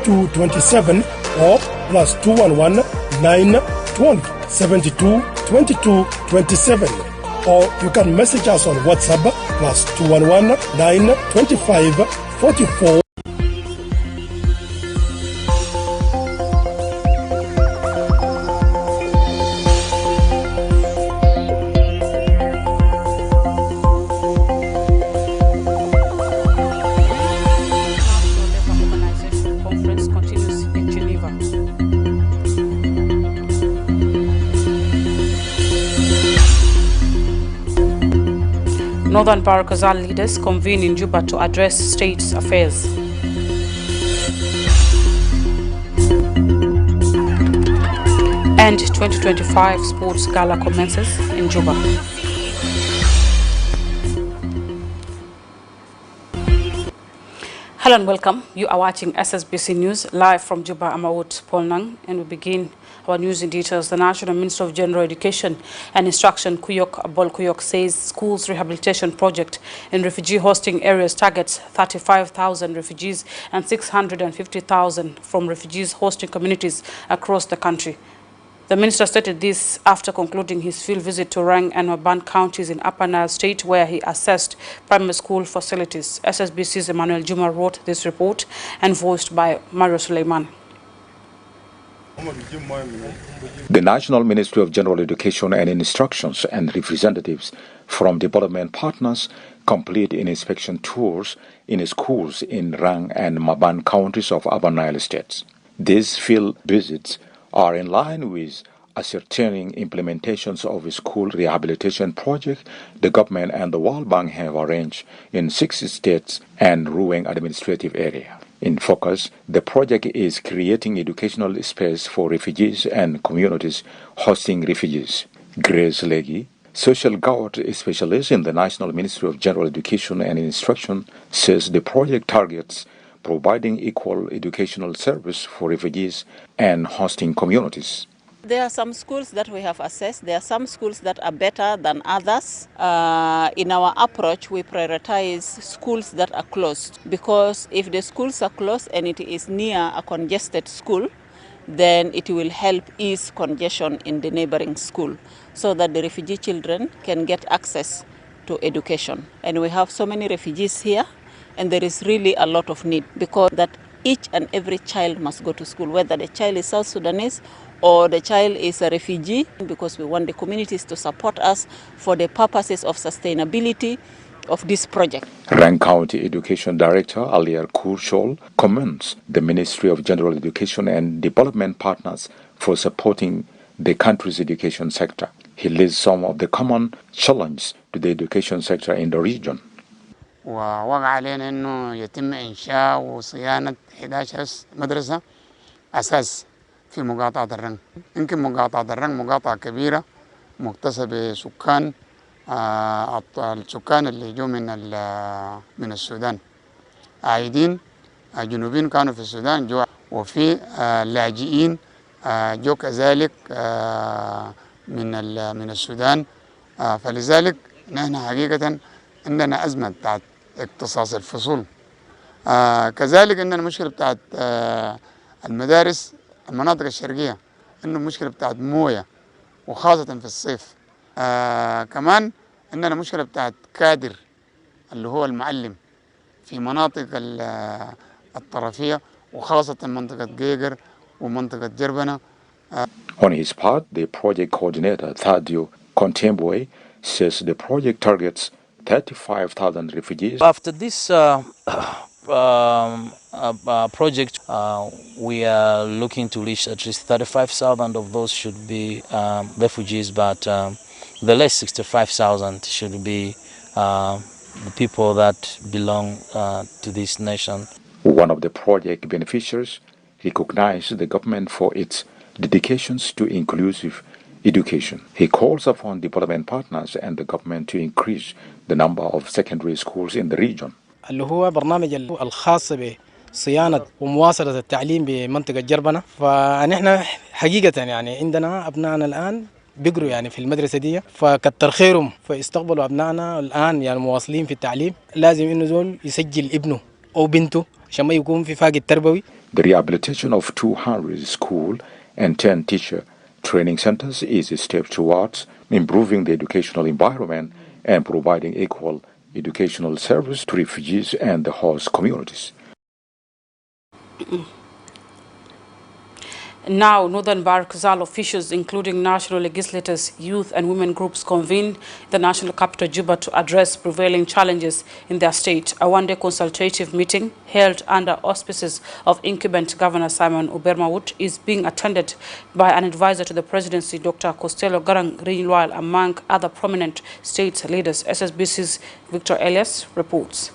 2227 or plus 211 920 72 22 27. Or you can message us on WhatsApp plus 211 925 44. Northern Barakazal leaders convene in Juba to address state's affairs. And 2025 Sports Gala commences in Juba. Hello and welcome. You are watching SSBC News live from Juba. I'm Awut Polnang, and we begin our news in details. The National Minister of General Education and Instruction, Kuyok Abol Kuyok, says schools rehabilitation project in refugee hosting areas targets 35,000 refugees and 650,000 from refugees hosting communities across the country. The minister stated this after concluding his field visit to Rang and Maban counties in Upper Nile State, where he assessed primary school facilities. SSBC's Emmanuel Juma wrote this report and voiced by Mario Suleiman. The National Ministry of General Education and Instructions and representatives from development partners complete inspection tours in schools in Rang and Maban counties of Upper Nile states. These field visits are in line with ascertaining implementations of a school rehabilitation project the government and the World Bank have arranged in 6 states and Ruweng administrative area. In focus, the project is creating educational space for refugees and communities hosting refugees. Grace Leggy, social guard specialist in the National Ministry of General Education and Instruction, says the project targets providing equal educational service for refugees and hosting communities. There are some schools that we have assessed. There are some schools that are better than others. In our approach, we prioritize schools that are closed, because if the schools are closed and it is near a congested school, then it will help ease congestion in the neighboring school so that the refugee children can get access to education. And we have so many refugees here, and there is really a lot of need, because that each and every child must go to school, whether the child is South Sudanese or the child is a refugee, because we want the communities to support us for the purposes of sustainability of this project. Rang County Education Director Aliar Kurshol commends the Ministry of General Education and Development partners for supporting the country's education sector. He lists some of the common challenges to the education sector in the region. ووقع علينا انه يتم انشاء وصيانه 11 مدرسه اساس في مقاطعه الرنج. يمكن مقاطعه الرنج مقاطعه كبيره مكتسبه بسكان السكان اللي جو من السودان عايدين جنوبيين كانوا في السودان جو، وفي لاجئين جو كذلك من السودان. فلذلك نحن حقيقه عندنا ازمه بتاعت اختصاص الفصول. كذلك عندنا مشكله بتاعت المدارس المناطق الشرقيه، انه مشكله بتاعت مويه وخاصه في الصيف. كمان عندنا مشكله بتاعت كادر اللي هو المعلم في مناطق الطرفيه وخاصه منطقه جيجر ومنطقه جربنه. On his part, the project coordinator Thadio Contembwe says the project targets 35,000 refugees. After this project, we are looking to reach at least 35,000 of those should be refugees, but the less 65,000 should be the people that belong to this nation. One of the project beneficiaries recognized the government for its dedications to inclusive education. He calls upon development partners and the government to increase the number of secondary schools in the region. اللي هو برنامج الخاص بصيانة ومواصلة التعليم بمنطقة جربنة. فنحن حقيقة يعني عندنا أبنائنا الآن بيقروا يعني في المدرسة دي، فكتر خيرهم فاستقبلوا أبنائنا الآن يعني مواصلين في التعليم. لازم إنه زول يسجل ابنه أو بنته عشان ما يكون في فاقد تربوي. The rehabilitation of 200 school and 10 teacher training centers is a step towards improving the educational environment and providing equal educational service to refugees and the host communities. Now, Northern Bahr Ghazal officials, including national legislators, youth and women groups, convened the national capital Juba to address prevailing challenges in their state. A one-day consultative meeting held under auspices of incumbent Governor Simon Obermawut is being attended by an advisor to the presidency, Dr. Costello Garang Rinloal, among other prominent state leaders. SSBC's Victor Elias reports.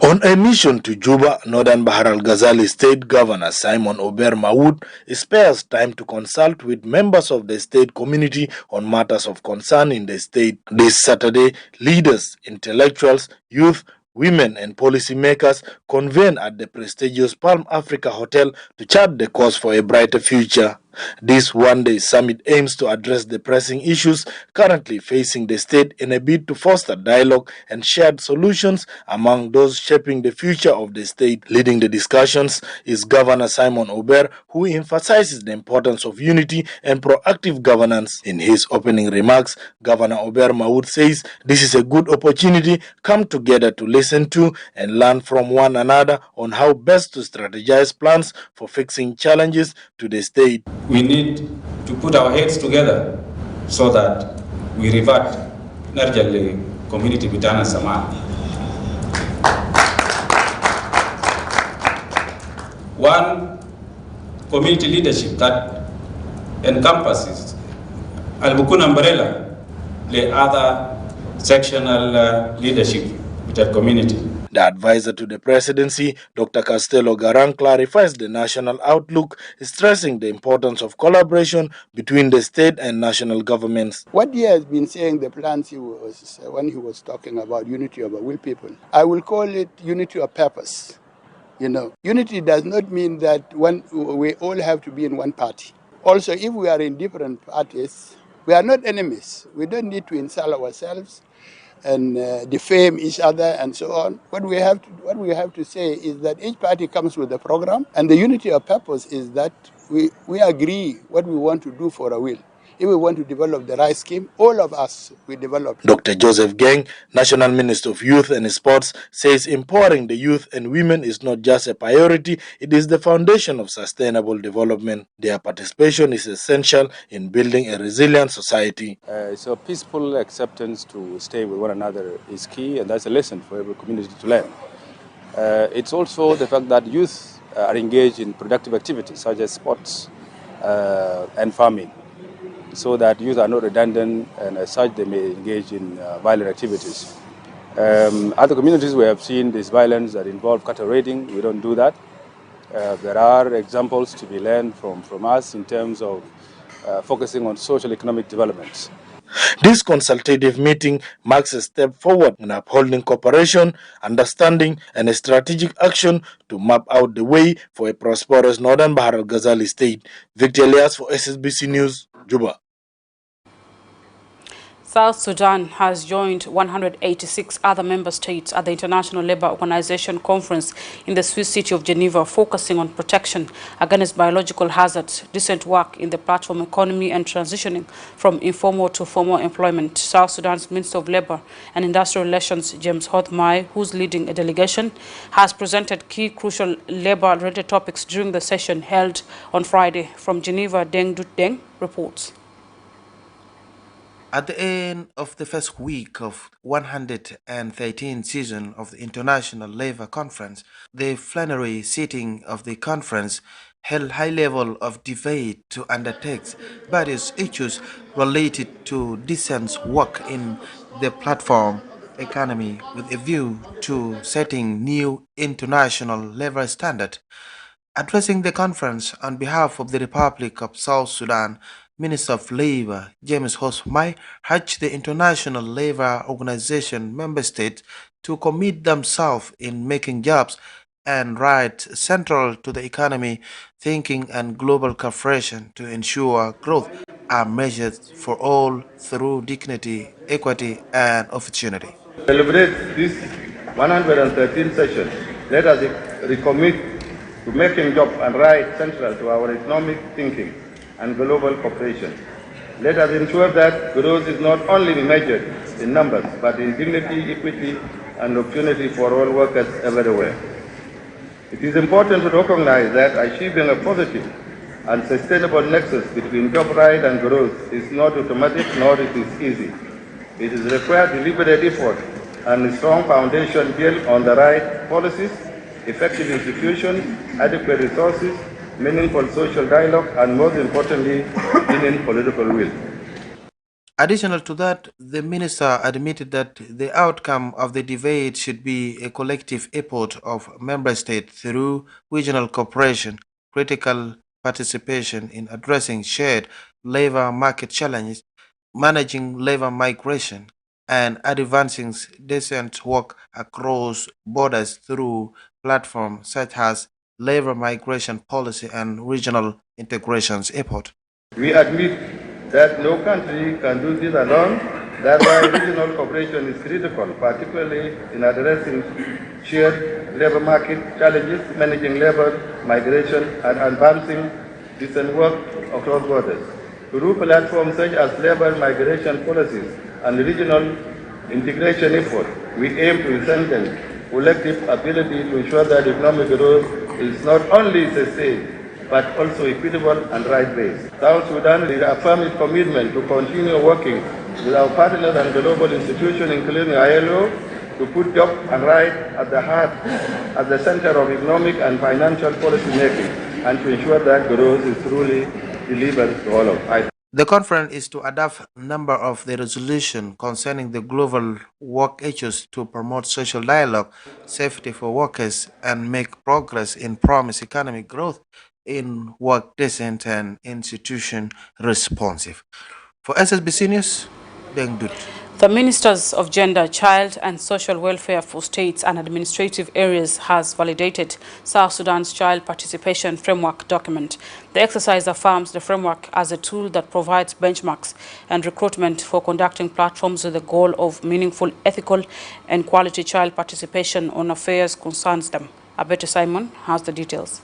On a mission to Juba, Northern Bahr el Ghazal State Governor Simon Obermawut spares time to consult with members of the state community on matters of concern in the state. This Saturday, leaders, intellectuals, youth, women and policymakers convene at the prestigious Palm Africa Hotel to chart the course for a brighter future. This one-day summit aims to address the pressing issues currently facing the state in a bid to foster dialogue and shared solutions among those shaping the future of the state. Leading the discussions is Governor Simon Ober, who emphasizes the importance of unity and proactive governance. In his opening remarks, Governor Obermawut says this is a good opportunity come together to listen to and learn from one another on how best to strategize plans for fixing challenges to the state. We need to put our heads together so that we revert Narjali community Bitana Saman. One community leadership that encompasses Al-Bukun umbrella, the other sectional leadership with that community. The advisor to the presidency, Dr. Costello Garang, clarifies the national outlook, stressing the importance of collaboration between the state and national governments. What he has been saying, the plans when he was talking about unity of a will people, I will call it unity of purpose. You know, unity does not mean that we all have to be in one party. Also, if we are in different parties, we are not enemies. We don't need to insult ourselves and defame each other and so on. What we have to say is that each party comes with a program, and the unity of purpose is that we agree what we want to do for a will. If we want to develop the right scheme, all of us will develop. Dr. Joseph Geng, National Minister of Youth and Sports, says empowering the youth and women is not just a priority, it is the foundation of sustainable development. Their participation is essential in building a resilient society. So peaceful acceptance to stay with one another is key, and that's a lesson for every community to learn. It's also the fact that youth are engaged in productive activities such as sports and farming, so that youth are not redundant, and as such they may engage in violent activities. Other communities we have seen this violence that involve cattle raiding. We don't do that. There are examples to be learned from us in terms of focusing on social economic development. This consultative meeting marks a step forward in upholding cooperation, understanding, and a strategic action to map out the way for a prosperous Northern Bahr el Ghazal state. Victor Elias for SSBC News, Juba. South Sudan has joined 186 other member states at the International Labour Organization conference in the Swiss city of Geneva, focusing on protection against biological hazards, decent work in the platform economy, and transitioning from informal to formal employment. South Sudan's Minister of Labour and Industrial Relations, James Hothmai, who's leading a delegation, has presented key crucial labour-related topics during the session held on Friday. From Geneva, Deng Dut Deng reports. At the end of the first week of 113th season of the International Labour Conference, the plenary sitting of the conference held high level of debate to undertake various issues related to decent work in the platform economy with a view to setting new international labour standard. Addressing the conference on behalf of the Republic of South Sudan, Minister of Labour James Hothmai urged the International Labour Organization member states to commit themselves in making jobs and rights central to the economy, thinking and global cooperation to ensure growth are measured for all through dignity, equity, and opportunity. Celebrate this 113th session. Let us recommit to to making job and right central to our economic thinking and global cooperation. Let us ensure that growth is not only measured in numbers, but in dignity, equity, and opportunity for all workers everywhere. It is important to recognize that achieving a positive and sustainable nexus between job right and growth is not automatic, nor it is easy. It is required deliberate effort and a strong foundation built on the right policies, effective institutions, adequate resources, meaningful social dialogue, and most importantly, winning political will. Additional to that, the minister admitted that the outcome of the debate should be a collective effort of member states through regional cooperation, critical participation in addressing shared labor market challenges, managing labor migration, and advancing decent work across borders through platforms such as labor migration policy and regional integrations effort. We admit that no country can do this alone. That's why regional cooperation is critical, particularly in addressing shared labor market challenges, managing labor migration, and advancing decent work across borders. Through platforms such as labor migration policies and regional integration efforts, we aim to strengthen collective ability to ensure that economic growth is not only sustained, but also equitable and right-based. South Sudan reaffirms its commitment to continue working with our partners and global institutions, including ILO, to put job and right at the heart, at the center of economic and financial policy making, and to ensure that growth is truly delivered to all of us. The conference is to adopt a number of the resolutions concerning the global work issues to promote social dialogue, safety for workers, and make progress in promised economic growth in work decent and institution responsive. For SSBC News, Deng Dut. The Ministers of Gender, Child and Social Welfare for states and administrative areas has validated South Sudan's Child Participation Framework document. The exercise affirms the framework as a tool that provides benchmarks and recruitment for conducting platforms with the goal of meaningful, ethical and quality child participation on affairs concerns them. Abete Simon has the details.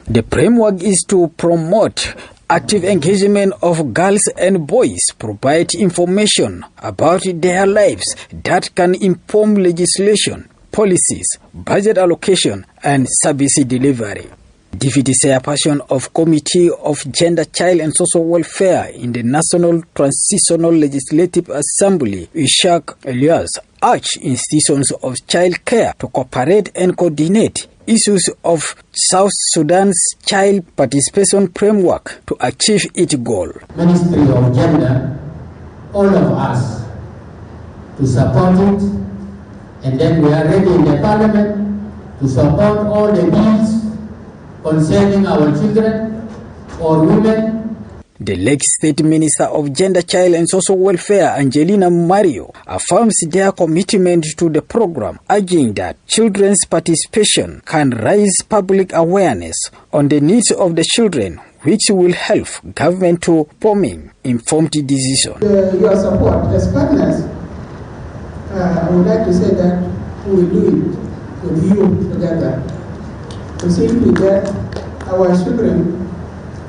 The framework is to promote active engagement of girls and boys, provide information about their lives that can inform legislation, policies, budget allocation, and service delivery. Deputy Chairperson of Committee of Gender, Child and Social Welfare in the National Transitional Legislative Assembly, Ishaq Elias, urged institutions of child care to cooperate and coordinate issues of South Sudan's Child Participation Framework to achieve its goal. Ministry of Gender, all of us, to support it, and then we are ready in the Parliament to support all the bills concerning our children or women. The Lake State Minister of Gender, Child and Social Welfare, Angelina Mario, affirms their commitment to the program, urging that children's participation can raise public awareness on the needs of the children, which will help government to forming informed decisions. Your support as partners, I would like to say that we will do it with you together to see that our children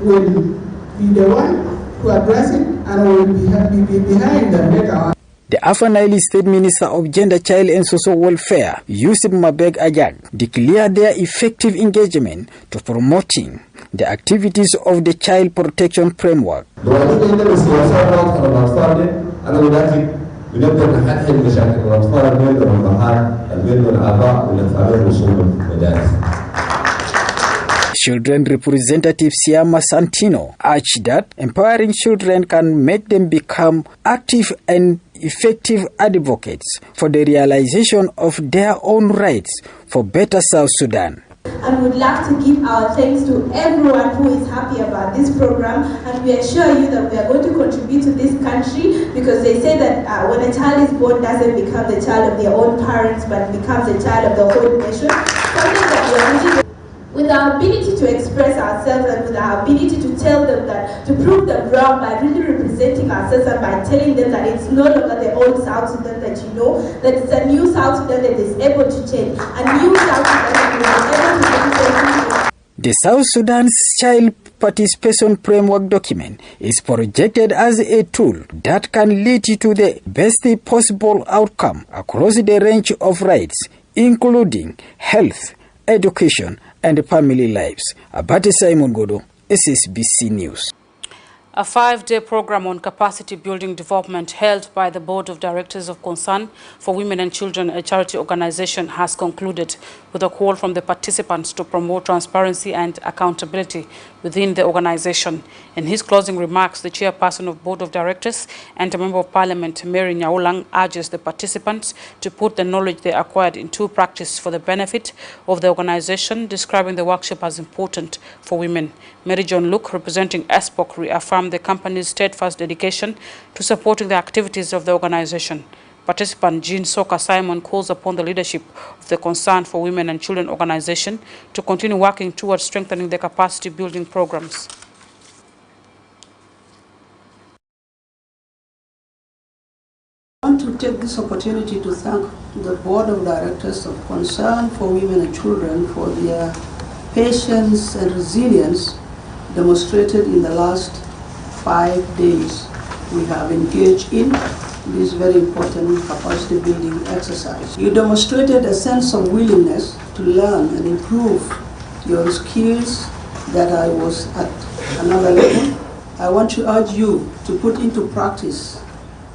will be the one to address it and will be behind them later on. The Upper Nile State Minister of Gender, Child and Social Welfare, Yusuf Mabeg Ajag, declared their effective engagement to promoting the activities of the Child Protection Framework. Children Representative Siama Santino urged that empowering children can make them become active and effective advocates for the realization of their own rights for better South Sudan. And would like to give our thanks to everyone who is happy about this program, and we assure you that we are going to contribute to this country, because they say that when a child is born, doesn't become the child of their own parents, but becomes the child of the whole nation. Something that we are with our our ability to express ourselves and with our ability to tell them that, to prove them wrong by really representing ourselves and by telling them that it's no longer the old South Sudan that you know, that it's a new South Sudan that is able to change, a new South Sudan that is able to change. The South Sudan's Child Participation Framework document is projected as a tool that can lead to the best possible outcome across the range of rights, including health, education, and family lives. Abate Simon Godo, SSBC News. A 5-day program on capacity building development held by the Board of Directors of Concern for Women and Children, a charity organization, has concluded with a call from the participants to promote transparency and accountability within the organization. In his closing remarks, the chairperson of Board of Directors and a Member of Parliament, Mary Nyaulang, urges the participants to put the knowledge they acquired into practice for the benefit of the organization, describing the workshop as important for women. Mary John Luke, representing ESPOC, reaffirmed the company's steadfast dedication to supporting the activities of the organization. Participant Jean Soka Simon calls upon the leadership of the Concern for Women and Children organization to continue working towards strengthening the capacity building programs. I want to take this opportunity to thank the Board of Directors of Concern for Women and Children for their patience and resilience demonstrated in the last 5 days. We have engaged in this very important capacity building exercise. You demonstrated a sense of willingness to learn and improve your skills that I was at another level. I want to urge you to put into practice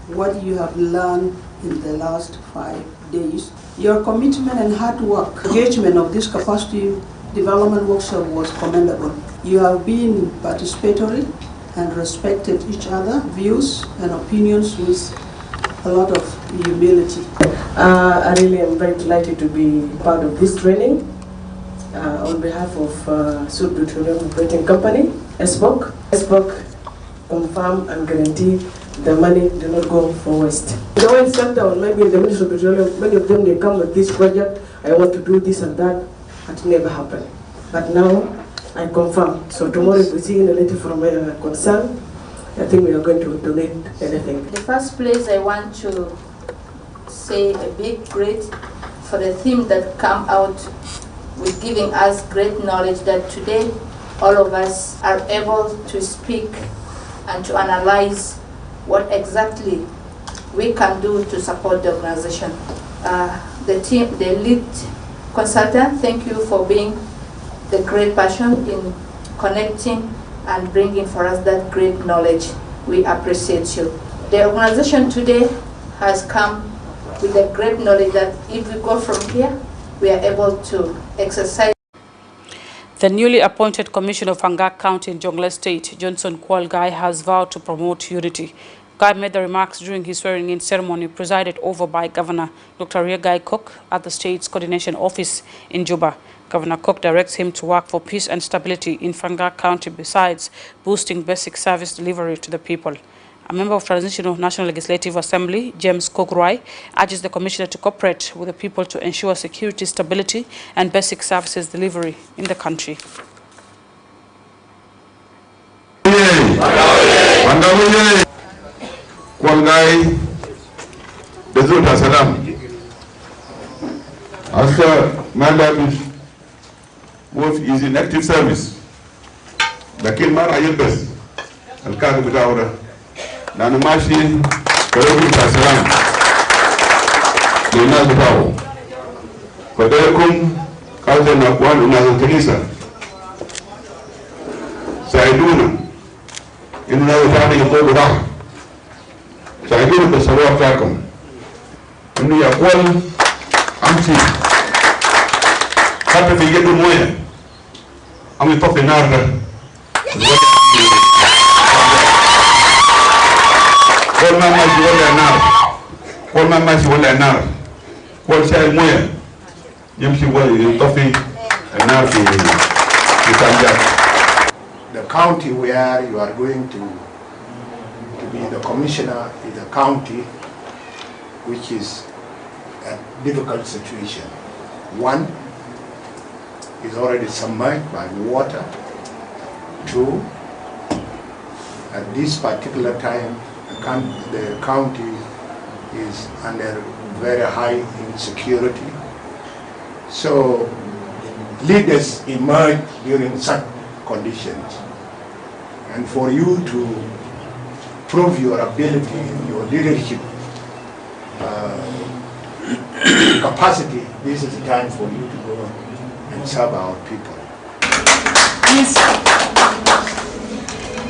what you have learned in the last 5 days. Your commitment and hard work, engagement of this capacity development workshop was commendable. You have been participatory and respected each other's views and opinions with a lot of humility. I really am very delighted to be part of this training on behalf of Sud Petroleum Operating Company, ESPOC. ESPOC confirm and guarantee the money do not go for waste. The oil sector, or maybe the Ministry of Petroleum, many of them, they come with this project, I want to do this and that, it never happened. But now, I confirm. So tomorrow, if we see a letter from Concern, I think we are going to donate anything. In the first place, I want to say a big great for the theme that come out with giving us great knowledge that today all of us are able to speak and to analyze what exactly we can do to support the organization. The team, the lead consultant, thank you for being the great passion in connecting and bringing for us that great knowledge. We appreciate you. The organization today has come with a great knowledge that if we go from here, we are able to exercise. The newly appointed Commissioner of Fangak County in Jonglei State, Johnson Kwal Gai, has vowed to promote unity. Gai made the remarks during his swearing-in ceremony presided over by Governor Dr. Riegai Kok at the state's coordination office in Juba. Governor Kok directs him to work for peace and stability in Fangak County besides boosting basic service delivery to the people. A member of Transitional National Legislative Assembly, James Kograi, urges the Commissioner to cooperate with the people to ensure security, stability, and basic services delivery in the country. Kwalgai Bezuta Salam. After Madam Wolf is in active service, the Kilmar Ayelbes, Al Kadu Bidaura, Nanumashi, Karuta Salam, Lina Bidao, Kodekum, Kalden Nakwan, Unazan Kanisa, Saiduna, in another family of Bogudah. Saiduna Pesaro Falcon, and we are one empty. Happy to get the money. I'm talking now. All my money will now. All my money will now. All say money. You see what you talking and now the county where you are going to be the commissioner is a county which is a difficult situation. One, is already submerged by water. 2, at this particular time, the county is under very high insecurity. So leaders emerge during such conditions. And for you to prove your ability, your leadership capacity, this is the time for you to go and serve our people. Peace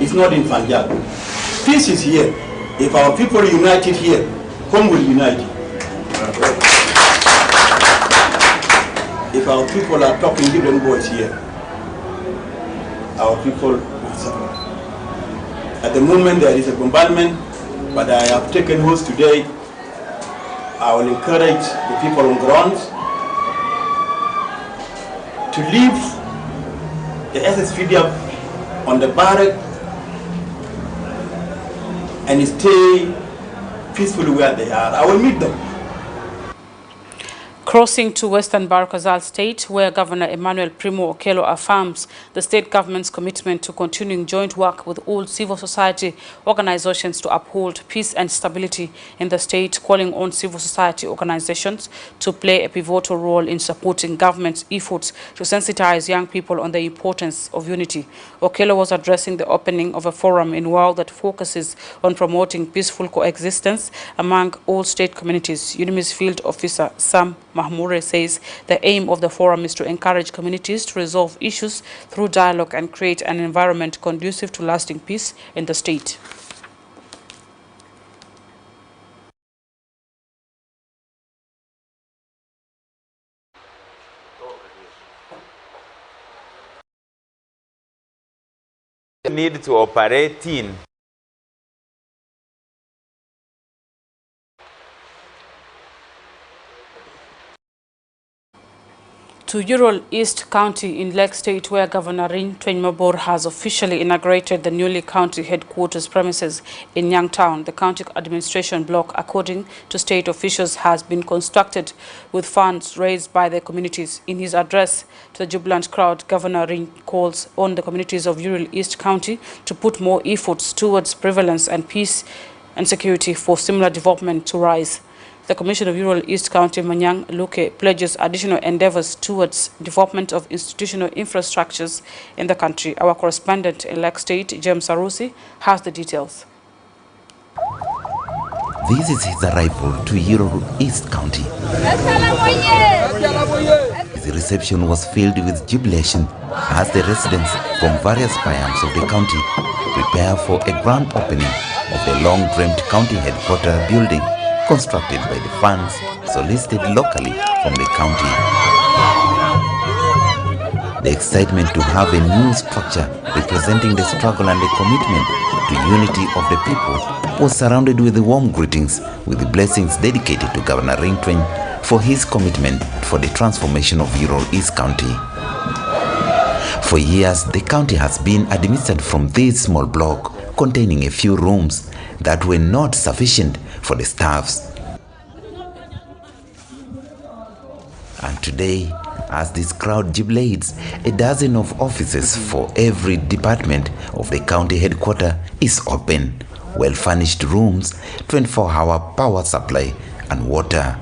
is not in Punjab. Peace is here. If our people united here, home will unite. If our people are talking different voice here, our people will suffer. At the moment there is a bombardment, but I have taken oath today. I will encourage the people on ground to leave the SSPDF on the barrack and stay peacefully where they are. I will meet them. Crossing to Western Bahr el Ghazal State, where Governor Emmanuel Primo Okello affirms the state government's commitment to continuing joint work with all civil society organizations to uphold peace and stability in the state, calling on civil society organizations to play a pivotal role in supporting government's efforts to sensitize young people on the importance of unity. Okello was addressing the opening of a forum in Wau that focuses on promoting peaceful coexistence among all state communities. UNMISS Field Officer Sam Mahmoure says the aim of the forum is to encourage communities to resolve issues through dialogue and create an environment conducive to lasting peace in the state. Need to operate in to Ural East County in Lake State, where Governor Ring Twenymabor has officially inaugurated the newly county headquarters premises in Yangtown. The county administration block, according to state officials, has been constructed with funds raised by the communities. In his address to the jubilant crowd, Governor Ring calls on the communities of Ural East County to put more efforts towards prevalence and peace and security for similar development to rise. The Commissioner of Ural East County, Manyang Luke, pledges additional endeavors towards development of institutional infrastructures in the country. Our correspondent in Lake State, James Arusi, has the details. This is his arrival to Ural East County. His reception was filled with jubilation as the residents from various piams of the county prepare for a grand opening of the long-dreamed county headquarters building constructed by the funds solicited locally from the county. The excitement to have a new structure representing the struggle and the commitment to unity of the people was surrounded with the warm greetings, with the blessings dedicated to Governor Ring Tweny for his commitment for the transformation of Ural East County. For years, the county has been administered from this small block containing a few rooms that were not sufficient for the staffs. And today, as this crowd jubilates, a dozen of offices for every department of the county headquarters is open, well-furnished rooms, 24-hour power supply and water.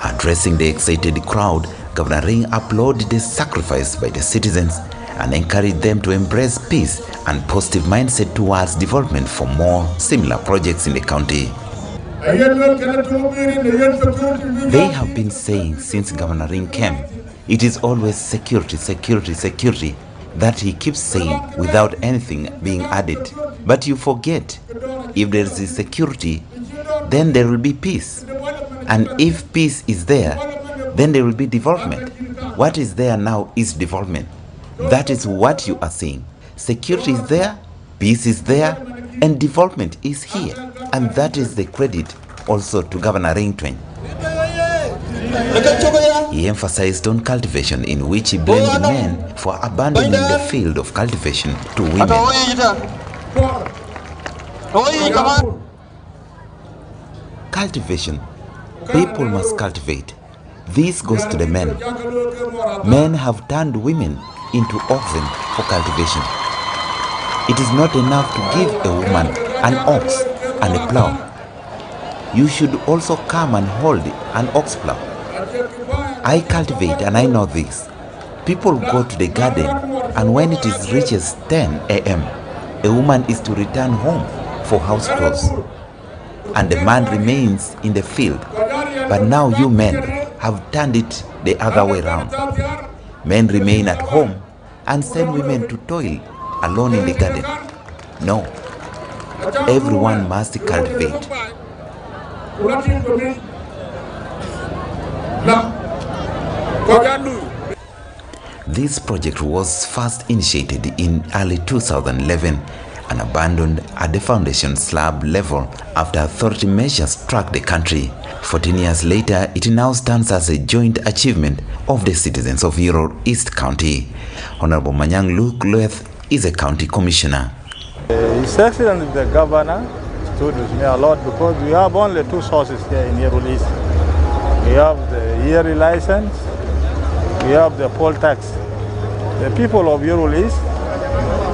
Addressing the excited crowd, Governor Ring applauded the sacrifice by the citizens and encouraged them to embrace peace and positive mindset towards development for more similar projects in the county. They have been saying since Governor Ring came, it is always security, security, security, that he keeps saying without anything being added. But you forget, if there is security, then there will be peace. And if peace is there, then there will be development. What is there now is development. That is what you are saying. Security is there, peace is there, and development is here. And that is the credit also to Governor Ring Tweny. He emphasized on cultivation, in which he blamed men for abandoning the field of cultivation to women. Cultivation. People must cultivate. This goes to the men. Men have turned women into oxen for cultivation. It is not enough to give a woman an ox and a plow. You should also come and hold an ox plow. I cultivate and I know this. People go to the garden, and when it is reaches 10 a.m., a woman is to return home for house chores, and the man remains in the field. But now you men have turned it the other way around. Men remain at home and send women to toil alone in the garden. No, everyone must cultivate. This project was first initiated in early 2011 and abandoned at the foundation slab level after authority measures struck the country. 14 years later, it now stands as a joint achievement of the citizens of Yoror East County. Honorable Manyang Luke Lueth is a county commissioner. His Excellency the Governor stood with me a lot because we have only two sources here in Yoror East. We have the yearly license, we have the poll tax. The people of Yoror East,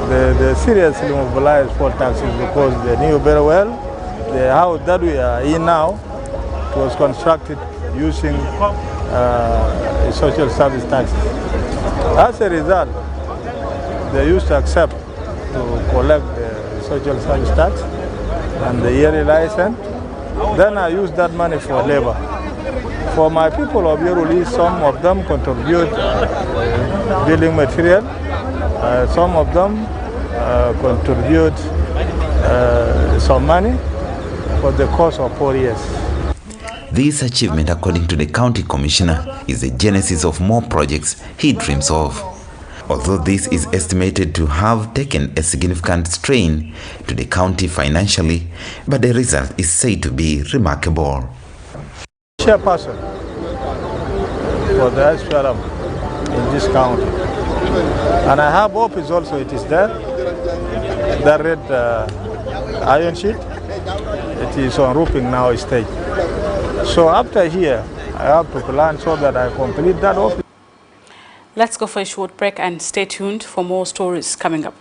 they seriously mobilized poll taxes because they knew very well the house that we are in now was constructed using social service taxes. As a result, they used to accept to collect the social service tax and the yearly license. Then I used that money for labor. For my people of Yoror East, some of them contribute building material, some of them contribute some money for the course of 4 years. This achievement, according to the county commissioner, is the genesis of more projects he dreams of. Although this is estimated to have taken a significant strain to the county financially, but the result is said to be remarkable. Chairperson for the SPLM in this county, and I have office also. It is there, the red iron sheet. It is on roofing now stage. So after here, I have to plan so that I complete that office. Let's go for a short break and stay tuned for more stories coming up.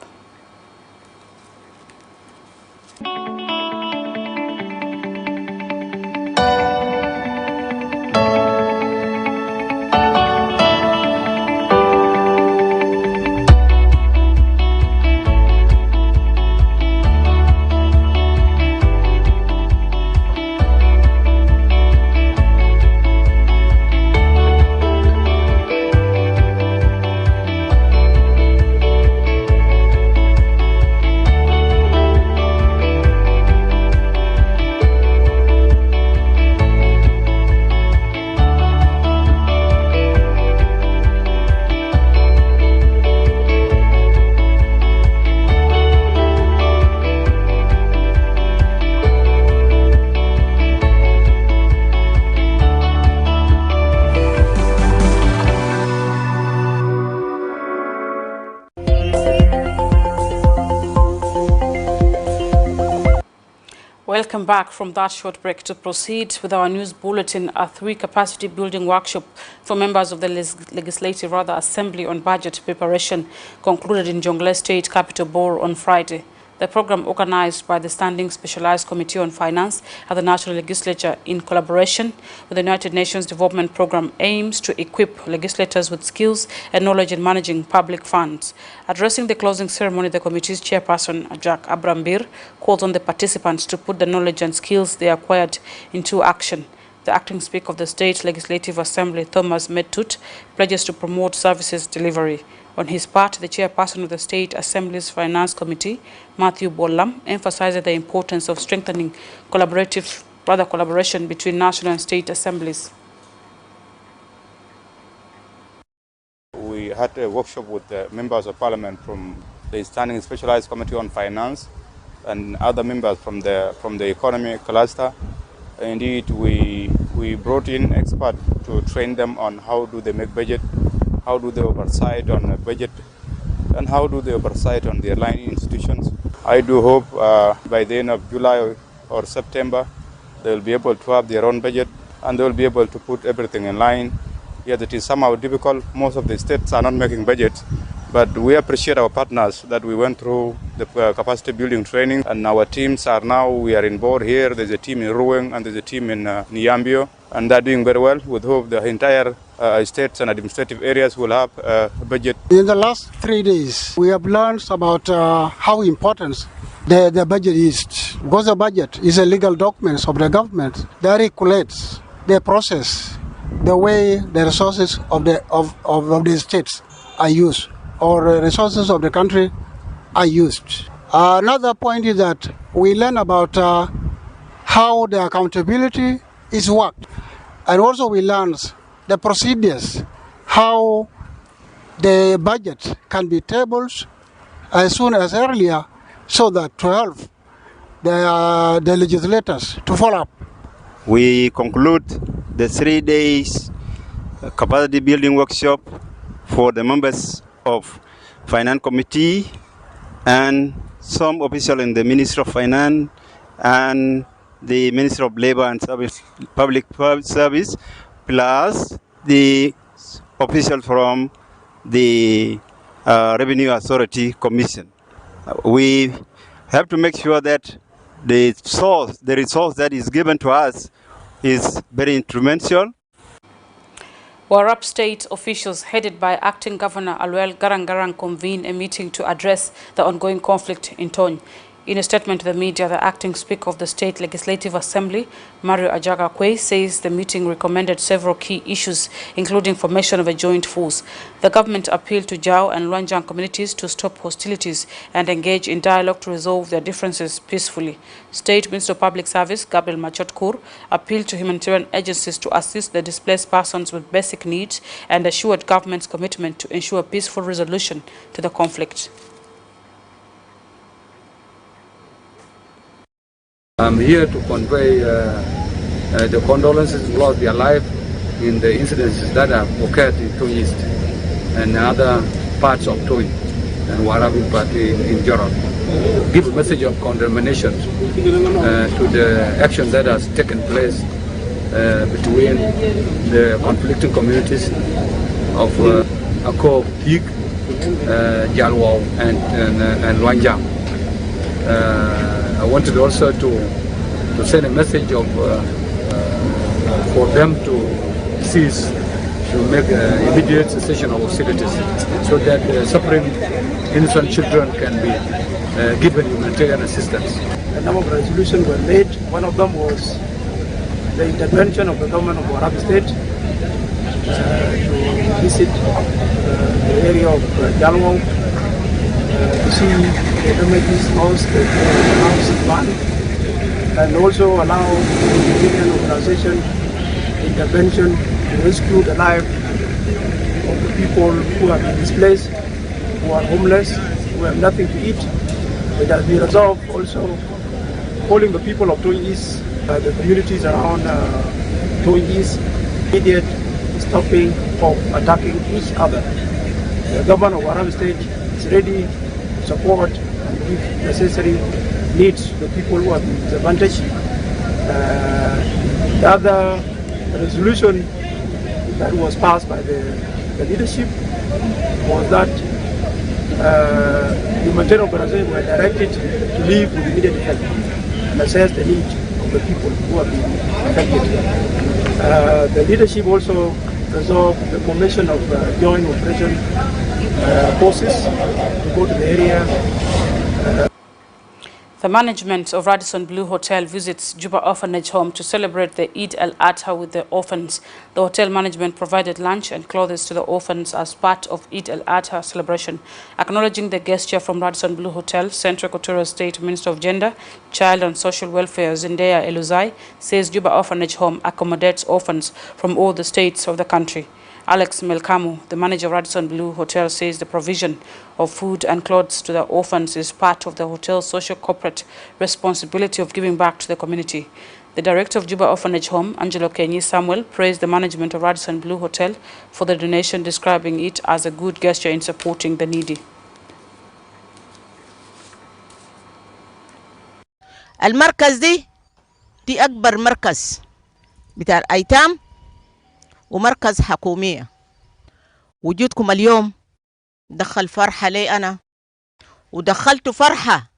Welcome back from that short break to proceed with our news bulletin. A 3 capacity building workshop for members of the Legislative Assembly on budget preparation concluded in Jonglei State Capital Bor on Friday. The program, organized by the Standing Specialized Committee on Finance at the National Legislature in collaboration with the United Nations Development Program, aims to equip legislators with skills and knowledge in managing public funds. Addressing the closing ceremony, the committee's chairperson, Jack Abrambir, called on the participants to put the knowledge and skills they acquired into action. The acting Speaker of the State Legislative Assembly, Thomas Medtut, pledges to promote services delivery. On his part, the chairperson of the State Assembly's Finance Committee, Matthew Bollam, emphasized the importance of strengthening collaboration between national and state assemblies. We had a workshop with the members of parliament from the Standing Specialized Committee on Finance and other members from the economy cluster. Indeed, we brought in experts to train them on how do they make budget, how do they oversight on a budget, and how do they oversight on their line institutions. I do hope by the end of July or September they will be able to have their own budget and they will be able to put everything in line. Yes, it is somehow difficult. Most of the states are not making budgets, but we appreciate our partners that we went through the capacity building training, and our teams are now, we are in board here. There's a team in Ruweng and there's a team in Niambio, and they're doing very well. We hope the entire states and administrative areas will have a budget. In the last 3 days, we have learned about how important the budget is, because the budget is a legal document of the government that regulates the process, the way the resources of the states are used, or resources of the country are used. Another point is that we learn about how the accountability is worked, and also we learn the procedures, how the budget can be tabled as soon as earlier, so that to help the legislators to follow up. We conclude the 3 days capacity building workshop for the members of Finance Committee and some officials in the Ministry of Finance and the Ministry of Labor and Public Service, plus the officials from the Revenue Authority Commission. We have to make sure that the resource that is given to us is very instrumental. Warrap state officials headed by Acting Governor Aluel Garangarang convened a meeting to address the ongoing conflict in Tony. In a statement to the media, the acting Speaker of the State Legislative Assembly, Mario Ajaga Kwe, says the meeting recommended several key issues, including formation of a joint force. The government appealed to Jao and Luanjang communities to stop hostilities and engage in dialogue to resolve their differences peacefully. State Minister of Public Service, Gabriel Machotkur, appealed to humanitarian agencies to assist the displaced persons with basic needs and assured government's commitment to ensure a peaceful resolution to the conflict. I'm here to convey the condolences who lost their life in the incidents that have occurred in Tony East and other parts of Tony and Warabi Party in Jordan. Give a message of condemnation to the action that has taken place between the conflicting communities of Akop, Pig, Jalwao and Luanjang. I wanted also to send a message of for them to cease, to make immediate cessation of hostilities, so that suffering innocent children can be given humanitarian assistance. A number of resolutions were made. One of them was the intervention of the government of Warrap State to visit the area of Jalwao, to see the damages caused, the house burned, and also allow the humanitarian organization intervention to rescue the life of the people who have been displaced, who are homeless, who have nothing to eat. It has been resolved also calling the people of Tony East, the communities around Tony East, immediate stopping of attacking each other. The government of Warrap State is ready to support and give necessary needs to the people who have been disadvantaged. The other resolution that was passed by the leadership was that humanitarian organizations were directed to leave with immediate help and assess the needs of the people who have been affected. The leadership also resolved the formation of joint operation forces to go to the area. The management of Radisson Blu Hotel visits Juba Orphanage Home to celebrate the Eid al-Adha with the orphans. The hotel management provided lunch and clothes to the orphans as part of Eid al-Adha celebration. Acknowledging the gesture from Radisson Blu Hotel, Central Equatorial State Minister of Gender, Child and Social Welfare Zendaya Eluzai says Juba Orphanage Home accommodates orphans from all the states of the country. Alex Melkamu, the manager of Radisson Blu Hotel, says the provision of food and clothes to the orphans is part of the hotel's social corporate responsibility of giving back to the community. The director of Juba Orphanage Home, Angelo Kenyi Samuel, praised the management of Radisson Blu Hotel for the donation, describing it as a good gesture in supporting the needy. المركز دي أكبر مركز بتاع الأيتام ومركز حكومية. وجودكم اليوم دخل فرحة لي أنا ودخلت فرحة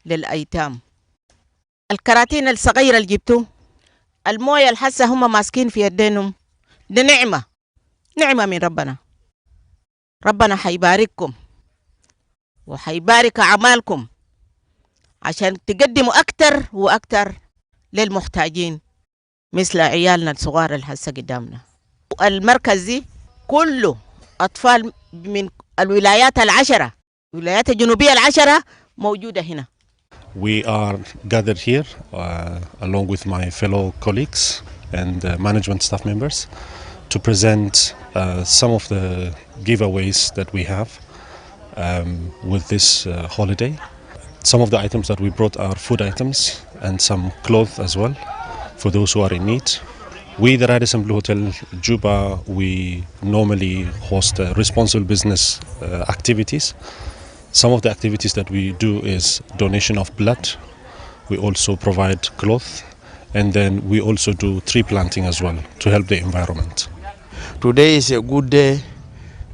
للأيتام. الكراتين الصغيرة اللي جبتوه، الموية الحسة هم ماسكين في يدينهم، ده نعمة من ربنا. ربنا حيبارككم وحيبارك أعمالكم عشان تقدموا أكتر وأكتر للمحتاجين مثل عيالنا الصغار الحسة قدامنا. المركز دي كله أطفال من الولايات العشرة، الولايات الجنوبية العشرة موجودة هنا. We are gathered here along with my fellow colleagues and management staff members to present some of the giveaways that we have with this holiday. Some of the items that we brought are food items and some clothes as well for those who are in need. We, the Radisson Blue Hotel Juba, we normally host responsible business activities. Some of the activities that we do is donation of blood. We also provide clothes, and then we also do tree planting as well to help the environment. Today is a good day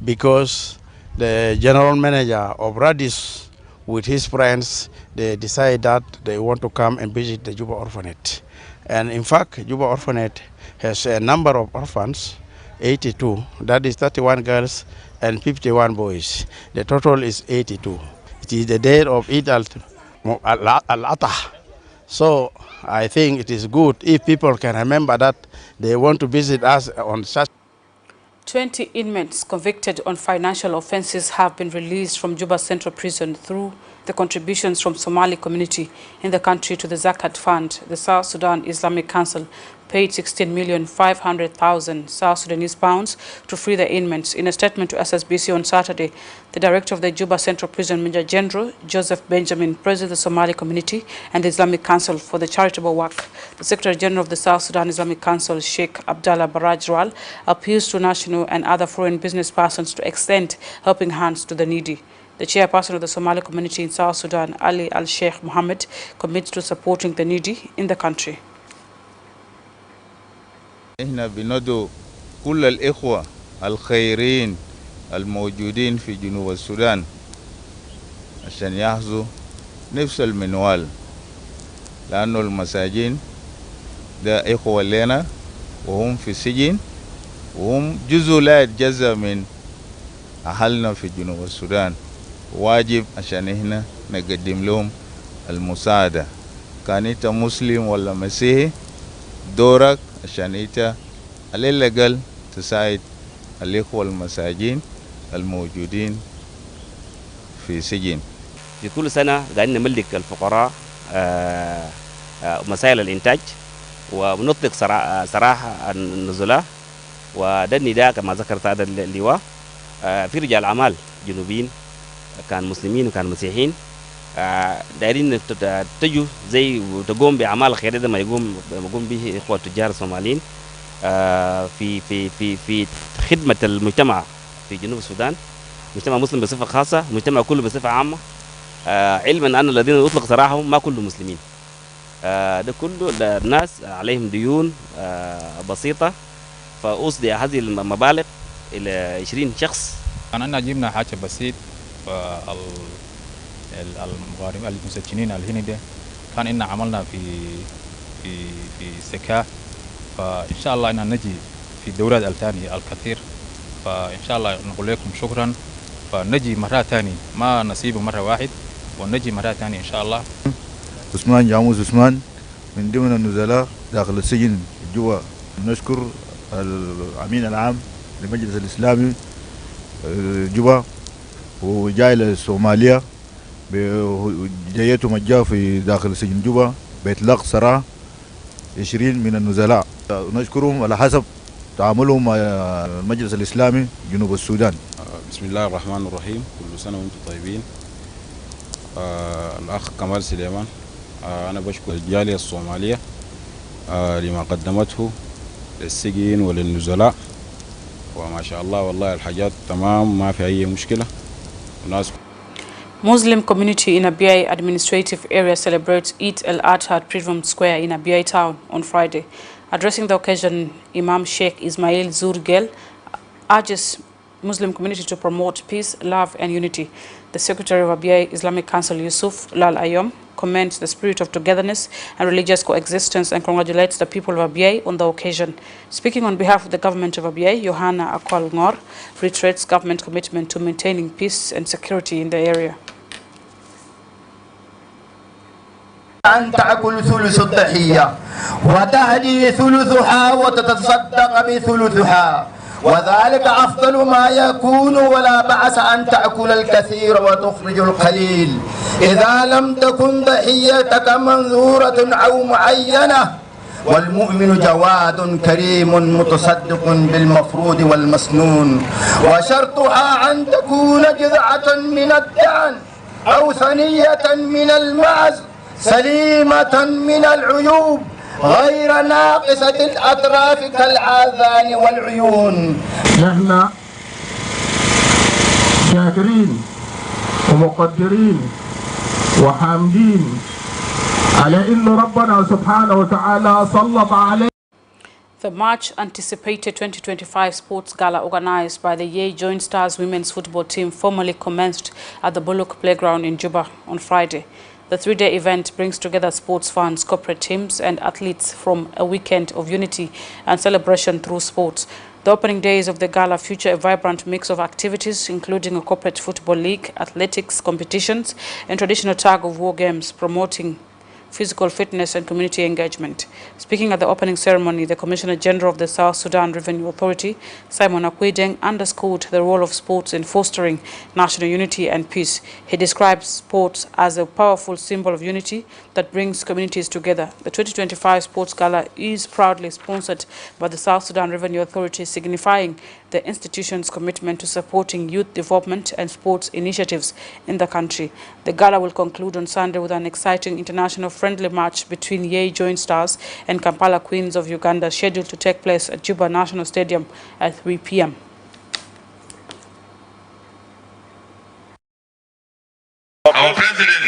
because the general manager of Radis with his friends, they decide that they want to come and visit the Juba Orphanage. And in fact, Juba Orphanage has a number of orphans, 82. That is 31 girls and 51 boys. The total is 82. It is the day of Eid al-Adha. So I think it is good if people can remember that they want to visit us on such. 20 inmates convicted on financial offences have been released from Juba Central Prison through the contributions from Somali community in the country to the Zakat Fund. The South Sudan Islamic Council paid 16,500,000 South Sudanese pounds to free the inmates. In a statement to SSBC on Saturday, the director of the Juba Central Prison, Major General Joseph Benjamin, praised the Somali community and the Islamic Council for the charitable work. The Secretary General of the South Sudan Islamic Council, Sheikh Abdallah Barajral, appeals to national and other foreign business persons to extend helping hands to the needy. The chairperson of the Somali community in South Sudan, Ali Al-Sheikh Mohammed, commits to supporting the needy in the country. احنا بندعو كل الإخوة الخيرين الموجودين في جنوب السودان عشان يحظوا نفس المنوال، لأنه المساجين ده إخوة لنا وهم في السجن وهم جزء لا يتجزأ من أهلنا في جنوب السودان. واجب عشان احنا نقدم لهم المساعدة، كان انت مسلم ولا مسيحي دورك عشان انت على الأقل تساعد الإخوة المساجين الموجودين في سجن. في كل سنة قاعدين نملك الفقراء مسائل الإنتاج ونطلق سراح النزلاء، وده النداء كما ذكرت هذا اللواء في رجال أعمال جنوبيين كان مسلمين وكان مسيحيين دايرين تجوا زي وتقوم بأعمال خيرية ما يقوم به إخوة التجار الصوماليين في في في في خدمة المجتمع في جنوب السودان، مجتمع مسلم بصفة خاصة، مجتمع كله بصفة عامة، علما أن الذين يطلق سراحهم ما كلهم مسلمين، ده كله الناس عليهم ديون بسيطة، فأصدي هذه المبالغ إلى 20 شخص. أنا جبنا حاجة بسيط المغاربين المسجنين الهنا ده كان إن عملنا في سكاه، فإن شاء الله إن نجي في الدورات الثانية الكثير، فإن شاء الله نقول لكم شكرا، فنجي مرة ثانية ما نسيبه مرة واحد ونجي مرة ثانية إن شاء الله. عثمان جاموس عثمان من ضمن النزلاء داخل السجن جوا. نشكر الأمين العام للمجلس الإسلامي جوا وجاي للصومالية جايته مجاه في داخل سجن جوبا بإطلاق سراح 20 من النزلاء. نشكرهم على حسب تعاملهم مع المجلس الإسلامي جنوب السودان. بسم الله الرحمن الرحيم. كل سنة وانتم طيبين. الأخ كمال سليمان، أنا بشكر الجالية الصومالية لما قدمته للسجين وللنزلاء، وما شاء الله والله الحاجات تمام ما في أي مشكلة. الناس Muslim community in Abyei administrative area celebrates Eid al-Adha at Privam Square in Abyei town on Friday. Addressing the occasion, Imam Sheikh Ismail Zurgel urges Muslim community to promote peace, love and unity. The Secretary of Abyei Islamic Council, Yusuf Lal Ayom, commends the spirit of togetherness and religious coexistence and congratulates the people of Abyei on the occasion. Speaking on behalf of the government of Abyei, Johanna Akwal Ngor reiterates government commitment to maintaining peace and security in the area. أن تأكل ثلث الضحية وتهدي ثلثها وتتصدق بثلثها وذلك أفضل ما يكون ولا بأس أن تأكل الكثير وتخرج القليل إذا لم تكن ضحيتك منذورة أو معينة والمؤمن جواد كريم متصدق بالمفروض والمسنون وشرطها أن تكون جذعة من الدعن أو ثنية من المعز سليمة من العيوب غير ناقصة الأطراف كالآذان والعيون. نحن شاكرين ومقدرين وحامدين على إن ربنا سبحانه وتعالى سلط عليه. The much anticipated 2025 Sports Gala organized by the Yei Joint Stars women's football team formally commenced at the Bullock Playground in Juba on Friday. The three-day event brings together sports fans, corporate teams and athletes from a weekend of unity and celebration through sports. The opening days of the gala feature a vibrant mix of activities, including a corporate football league, athletics competitions, and traditional tug-of-war games, promoting physical fitness and community engagement. Speaking at the opening ceremony, the Commissioner General of the South Sudan Revenue Authority, Simon Akwedeng, underscored the role of sports in fostering national unity and peace. He describes sports as a powerful symbol of unity that brings communities together. The 2025 Sports Gala is proudly sponsored by the South Sudan Revenue Authority, signifying the institution's commitment to supporting youth development and sports initiatives in the country. The gala will conclude on Sunday with an exciting international friendly match between Yei Joint Stars and Kampala Queens of Uganda, scheduled to take place at Juba National Stadium at 3 p.m. Our President,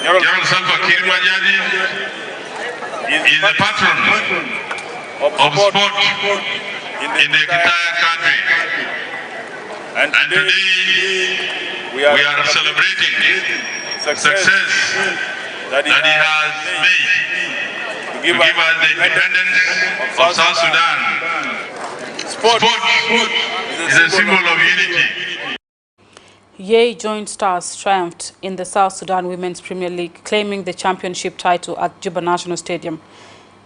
General Salva Kiir Mayadi, is the patron of sport in the entire country. And today we are celebrating success that he has made to give us the independence of South Sudan. Sport is a symbol of unity. Yei Joint Stars triumphed in the South Sudan Women's Premier League, claiming the championship title at Juba National Stadium.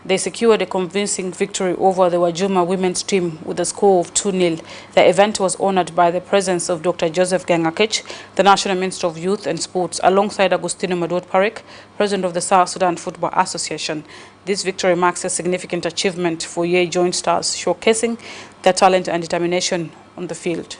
They secured a convincing victory over the Wajuma women's team with a score of 2-0. The event was honored by the presence of Dr. Joseph Gangakech, the National Minister of Youth and Sports, alongside Agustino Madot Parek, President of the South Sudan Football Association. This victory marks a significant achievement for Yei Joint Stars, showcasing their talent and determination on the field.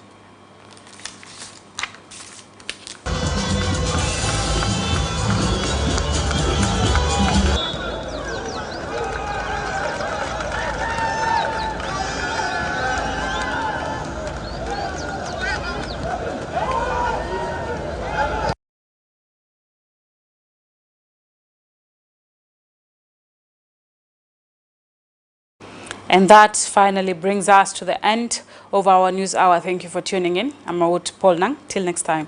And that finally brings us to the end of our news hour. Thank you for tuning in. I'm Maud Polnang. Till next time.